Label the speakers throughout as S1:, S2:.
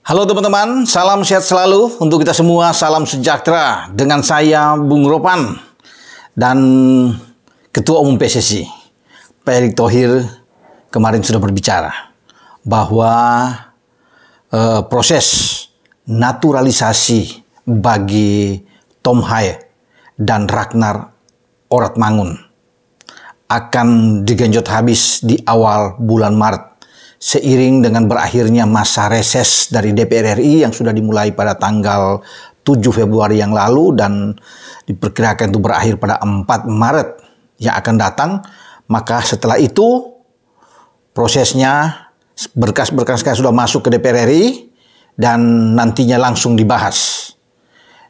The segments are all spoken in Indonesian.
S1: Halo teman-teman, salam sehat selalu untuk kita semua, salam sejahtera. Dengan saya Bung Ropan dan Ketua Umum PSSI, Pak Erick Thohir kemarin sudah berbicara bahwa proses naturalisasi bagi Tom Haye dan Ragnar Oratmangun akan digenjot habis di awal bulan Maret. Seiring dengan berakhirnya masa reses dari DPR RI yang sudah dimulai pada tanggal 7 Februari yang lalu dan diperkirakan itu berakhir pada 4 Maret yang akan datang, maka setelah itu prosesnya berkas-berkas sudah masuk ke DPR RI dan nantinya langsung dibahas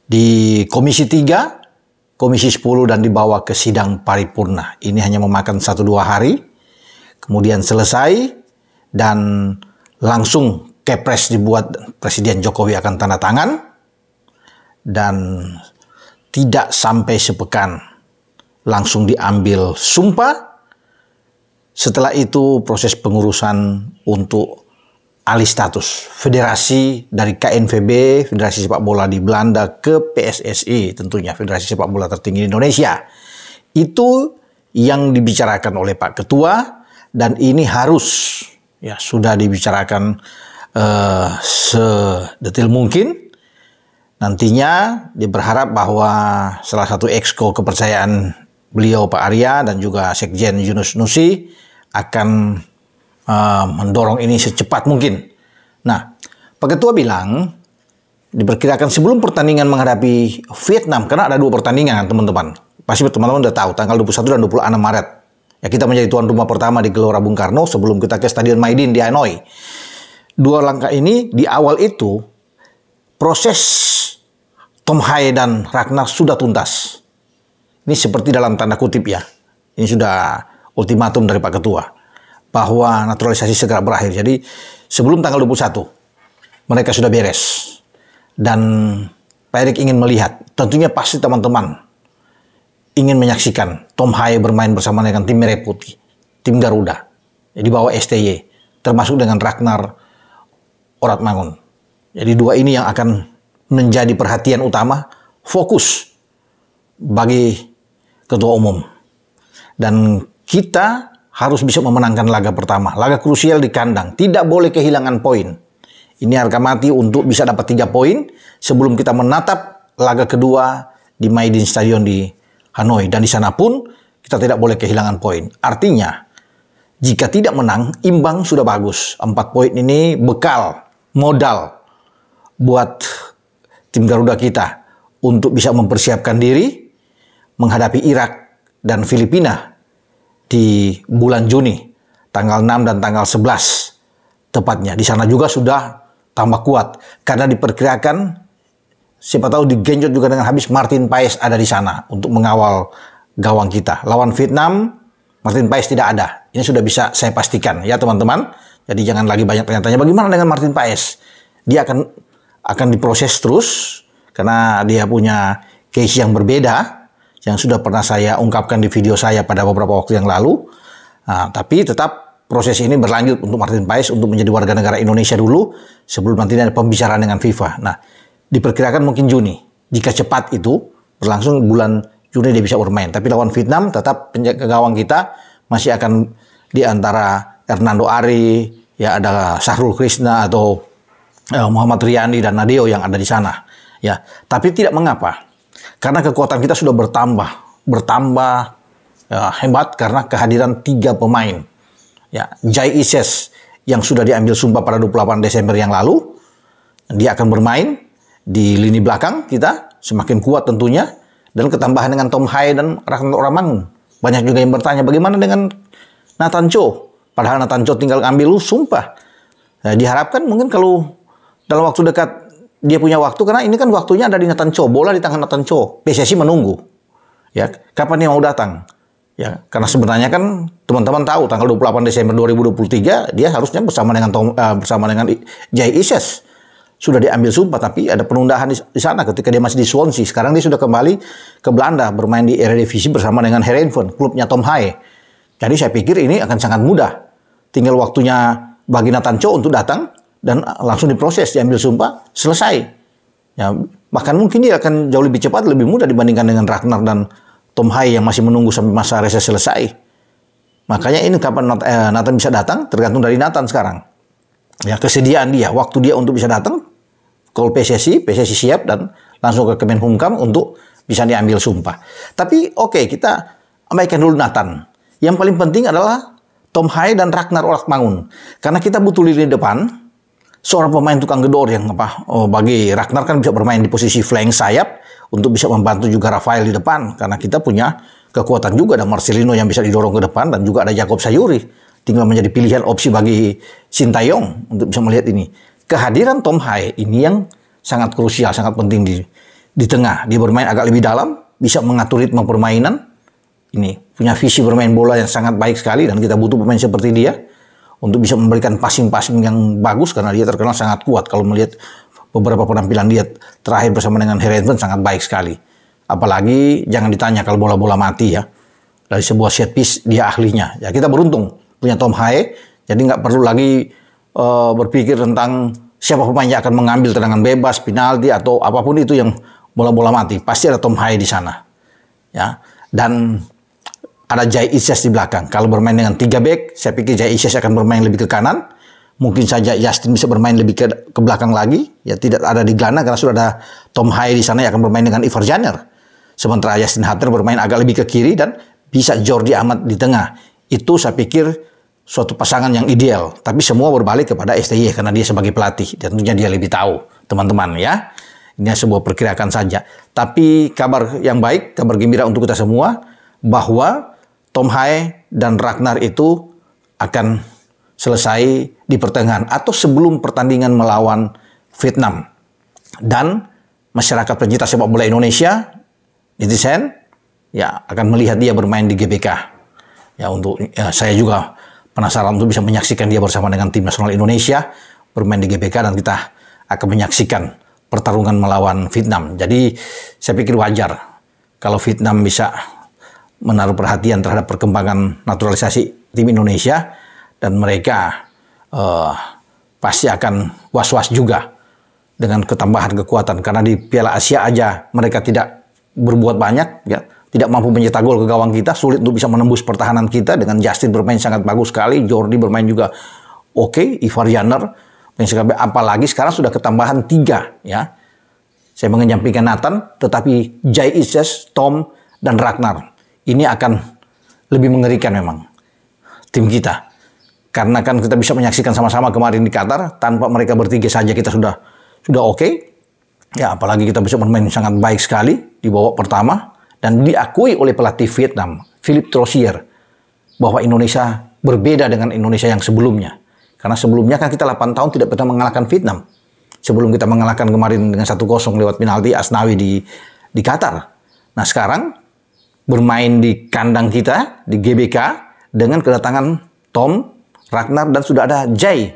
S1: di Komisi 3, Komisi 10 dan dibawa ke sidang paripurna. Ini hanya memakan 1-2 hari, kemudian selesai dan langsung kepres dibuat, Presiden Jokowi akan tanda tangan dan tidak sampai sepekan langsung diambil sumpah. Setelah itu proses pengurusan untuk alih status federasi dari KNVB, Federasi Sepak Bola di Belanda, ke PSSI, tentunya Federasi Sepak Bola tertinggi di Indonesia. Itu yang dibicarakan oleh Pak Ketua dan ini harus sudah dibicarakan sedetail mungkin. Nantinya dia berharap bahwa salah satu exco kepercayaan beliau Pak Arya dan juga Sekjen Yunus Nusi akan mendorong ini secepat mungkin. Nah, Pak Ketua bilang diperkirakan sebelum pertandingan menghadapi Vietnam, karena ada 2 pertandingan teman-teman. Pasti teman-teman udah tahu tanggal 21 dan 26 Maret. Ya, kita menjadi tuan rumah pertama di Gelora Bung Karno sebelum kita ke Stadion Maidin di Hanoi. 2 langkah ini di awal itu proses Tom Haye dan Ragnar sudah tuntas. Ini seperti dalam tanda kutip ya. Ini sudah ultimatum dari Pak Ketua bahwa naturalisasi segera berakhir. Jadi sebelum tanggal 21 mereka sudah beres. Dan Pak Erick ingin melihat, tentunya pasti teman-teman ingin menyaksikan Tom Haye bermain bersama dengan tim Merah Putih, tim Garuda, di bawah STY, termasuk dengan Ragnar Oratmangun. Jadi 2 ini yang akan menjadi perhatian utama, fokus bagi Ketua Umum. Dan kita harus bisa memenangkan laga pertama, laga krusial di kandang, tidak boleh kehilangan poin. Ini harga mati untuk bisa dapat 3 poin sebelum kita menatap laga kedua di Maidin Stadion di Hanoi, dan di sana pun kita tidak boleh kehilangan poin. Artinya, jika tidak menang, imbang sudah bagus. 4 poin ini bekal, modal buat tim Garuda kita untuk bisa mempersiapkan diri menghadapi Irak dan Filipina di bulan Juni, tanggal 6 dan tanggal 11 tepatnya. Di sana juga sudah tambah kuat karena diperkirakan siapa tahu digenjot juga dengan habis Martin Paes ada di sana untuk mengawal gawang kita. Lawan Vietnam, Martin Paes tidak ada. Ini sudah bisa saya pastikan ya teman-teman. Jadi jangan lagi banyak tanya-tanya bagaimana dengan Martin Paes. Dia akan diproses terus karena dia punya case yang berbeda yang sudah pernah saya ungkapkan di video saya pada beberapa waktu yang lalu. Nah, tapi tetap proses ini berlanjut untuk Martin Paes untuk menjadi warga negara Indonesia dulu sebelum nanti ada pembicaraan dengan FIFA. Nah, diperkirakan mungkin Juni. Jika cepat itu berlangsung bulan Juni dia bisa bermain. Tapi lawan Vietnam tetap penjaga gawang kita masih akan di antara Hernando Ari, ya ada Sahrul Krishna atau Muhammad Riyandi dan Nadeo yang ada di sana. Ya, tapi tidak mengapa. Karena kekuatan kita sudah bertambah hebat karena kehadiran 3 pemain. Ya, Jai Ises yang sudah diambil sumpah pada 28 Desember yang lalu, dia akan bermain di lini belakang kita, semakin kuat tentunya, dan ketambahan dengan Tom Haye dan Ragnar Oratmangun. Banyak juga yang bertanya bagaimana dengan Nathan Cho, padahal Nathan Cho tinggal ambil sumpah. Nah, diharapkan mungkin kalau dalam waktu dekat dia punya waktu, karena ini kan waktunya ada di Nathan Cho, bola di tangan Nathan Cho, PSSI menunggu. Ya, kapan dia mau datang? Ya, karena sebenarnya kan teman-teman tahu tanggal 28 Desember 2023 dia harusnya bersama dengan Jai Ises sudah diambil sumpah, tapi ada penundaan di sana ketika dia masih di Swansea. Sekarang dia sudah kembali ke Belanda bermain di Eredivisie bersama dengan Heerenveen, klubnya Tom Haye. Jadi saya pikir ini akan sangat mudah. Tinggal waktunya bagi Nathan Cho untuk datang dan langsung diproses, diambil sumpah, selesai. Ya, bahkan mungkin dia akan jauh lebih cepat, lebih mudah dibandingkan dengan Ragnar dan Tom Hai yang masih menunggu sampai masa reses selesai. Makanya ini kapan Nathan bisa datang tergantung dari Nathan sekarang. Ya, kesediaan dia, waktu dia untuk bisa datang, call PSSI siap dan langsung ke Kemenkumham untuk bisa diambil sumpah. Tapi oke, kita abaikan dulu Nathan. Yang paling penting adalah Tom Hai dan Ragnar Oratmangun. Karena kita butuh lini depan, seorang pemain tukang gedor yang bagi Ragnar kan bisa bermain di posisi flank sayap untuk bisa membantu juga Rafael di depan. Karena kita punya kekuatan juga, ada Marcelino yang bisa didorong ke depan dan juga ada Jakob Sayuri. Tinggal menjadi pilihan opsi bagi Sintayong untuk bisa melihat ini. Kehadiran Tom Hai ini yang sangat krusial, sangat penting di tengah. Dia bermain agak lebih dalam, bisa mengatur ritme permainan. Ini punya visi bermain bola yang sangat baik sekali dan kita butuh pemain seperti dia untuk bisa memberikan passing-passing yang bagus karena dia terkenal sangat kuat. Kalau melihat beberapa penampilan dia terakhir bersama dengan Heerenveen sangat baik sekali. Apalagi jangan ditanya kalau bola-bola mati ya. Dari sebuah set piece dia ahlinya. Ya kita beruntung punya Tom Hai, jadi nggak perlu lagi berpikir tentang siapa pemain yang akan mengambil tendangan bebas, penalti atau apapun itu yang bola-bola mati. Pasti ada Tom Hai di sana. Ya. Dan ada Jai Isyas di belakang. Kalau bermain dengan 3 back, saya pikir Jai Isyas akan bermain lebih ke kanan. Mungkin saja Justin bisa bermain lebih ke belakang lagi. Ya tidak ada di gelandang karena sudah ada Tom Hai di sana yang akan bermain dengan Ivar Janner. Sementara Justin Hunter bermain agak lebih ke kiri dan bisa Jordi Amat di tengah. Itu saya pikir suatu pasangan yang ideal. Tapi semua berbalik kepada STY karena dia sebagai pelatih. Dan tentunya dia lebih tahu, teman-teman ya. Ini sebuah perkiraan saja. Tapi kabar yang baik, kabar gembira untuk kita semua, bahwa Tom Hai dan Ragnar itu akan selesai di pertengahan atau sebelum pertandingan melawan Vietnam. Dan masyarakat pencinta sepak bola Indonesia, netizen, ya akan melihat dia bermain di GBK. Ya saya juga penasaran untuk bisa menyaksikan dia bersama dengan tim nasional Indonesia bermain di GBK dan kita akan menyaksikan pertarungan melawan Vietnam. Jadi saya pikir wajar kalau Vietnam bisa menaruh perhatian terhadap perkembangan naturalisasi tim Indonesia dan mereka pasti akan was-was juga dengan ketambahan kekuatan karena di Piala Asia aja mereka tidak berbuat banyak ya, tidak mampu mencetak gol ke gawang kita, sulit untuk bisa menembus pertahanan kita. Dengan Justin bermain sangat bagus sekali, Jordi bermain juga oke, Ivar Janner, apalagi sekarang sudah ketambahan 3 ya. Saya mengenyampingkan Nathan, tetapi Jai Isyas, Tom dan Ragnar ini akan lebih mengerikan memang tim kita. Karena kan kita bisa menyaksikan sama-sama kemarin di Qatar, tanpa mereka bertiga saja kita sudah oke. Ya, apalagi kita bisa bermain sangat baik sekali di babak pertama dan diakui oleh pelatih Vietnam, Philippe Troussier, bahwa Indonesia berbeda dengan Indonesia yang sebelumnya. Karena sebelumnya kan kita 8 tahun tidak pernah mengalahkan Vietnam. Sebelum kita mengalahkan kemarin dengan 1-0 lewat penalti Asnawi di Qatar. Nah, sekarang bermain di kandang kita, di GBK, dengan kedatangan Tom, Ragnar, dan sudah ada Jai.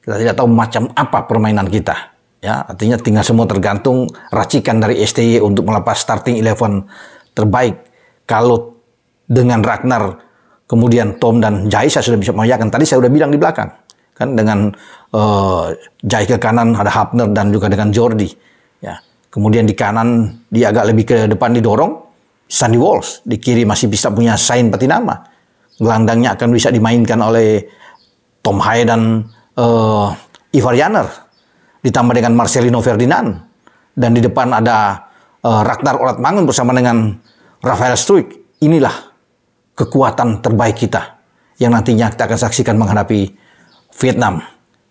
S1: Kita tidak tahu macam apa permainan kita. Ya, artinya tinggal semua tergantung racikan dari STY untuk melepas starting 11 terbaik. Kalau dengan Ragnar, kemudian Tom dan Jai, saya sudah bisa menyampaikan. Tadi saya sudah bilang di belakang. Kan dengan Jai ke kanan, ada Hapner dan juga dengan Jordi. Ya. Kemudian di kanan, dia agak lebih ke depan didorong. Sandy Walsh, di kiri masih bisa punya Sain Patinama. Gelandangnya akan bisa dimainkan oleh Tom Hai dan Ivar Janner. Ditambah dengan Marcelino Ferdinand. Dan di depan ada Ragnar Oratmangun bersama dengan Rafael Struijk. Inilah kekuatan terbaik kita yang nantinya kita akan saksikan menghadapi Vietnam.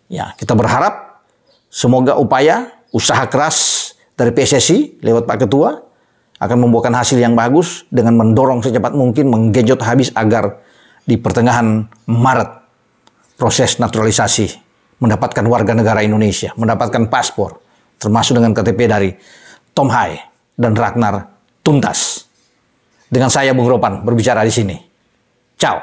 S1: Ya, kita berharap semoga usaha keras dari PSSI lewat Pak Ketua akan membuahkan hasil yang bagus dengan mendorong secepat mungkin, menggenjot habis agar di pertengahan Maret proses naturalisasi, mendapatkan warga negara Indonesia, mendapatkan paspor, termasuk dengan KTP dari Tom Hai dan Ragnar tuntas. Dengan saya Bung Ropan berbicara di sini. Ciao.